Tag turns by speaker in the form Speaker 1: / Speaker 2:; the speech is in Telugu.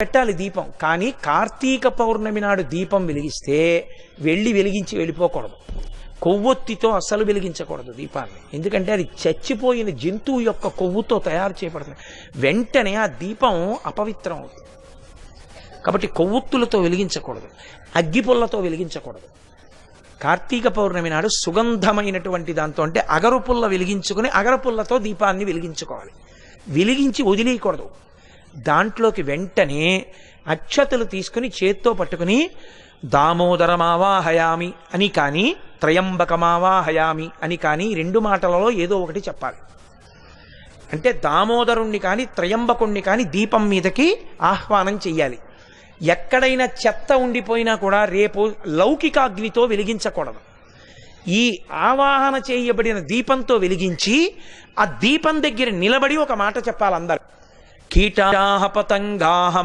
Speaker 1: పెట్టాలి దీపం. కానీ కార్తీక పౌర్ణమి నాడు దీపం వెలిగిస్తే వెలిగించి వెళ్ళిపోకూడదు. కొవ్వొత్తితో అస్సలు వెలిగించకూడదు దీపాన్ని. ఎందుకంటే అది చచ్చిపోయిన జంతువు యొక్క కొవ్వుతో తయారు చేయబడుతుంది. వెంటనే ఆ దీపం అపవిత్రం అవుతుంది. కాబట్టి కొవ్వొత్తులతో వెలిగించకూడదు, అగ్గిపుల్లతో వెలిగించకూడదు. కార్తీక పౌర్ణమి నాడు సుగంధమైనటువంటి దాంతో, అంటే అగరుపుల్ల వెలిగించుకుని అగరపుల్లతో దీపాన్ని వెలిగించుకోవాలి. వెలిగించి వదిలేయకూడదు. దాంట్లోకి వెంటనే అక్షతలు తీసుకుని చేత్తో పట్టుకుని దామోదరమావాహయామి అని కానీ త్రయంబకమావాహయామి అని కానీ రెండు మాటలలో ఏదో ఒకటి చెప్పాలి. అంటే దామోదరుణ్ణి కానీ త్రయంబకుణ్ణి కానీ దీపం మీదకి ఆహ్వానం చెయ్యాలి. ఎక్కడైనా చెత్త ఉండిపోయినా కూడా రేపు లౌకికాగ్నితో వెలిగించకూడదు. ఈ ఆవాహన చేయబడిన దీపంతో వెలిగించి ఆ దీపం దగ్గర నిలబడి ఒక మాట చెప్పాలి అందరు. కీటాహ పతంగాహ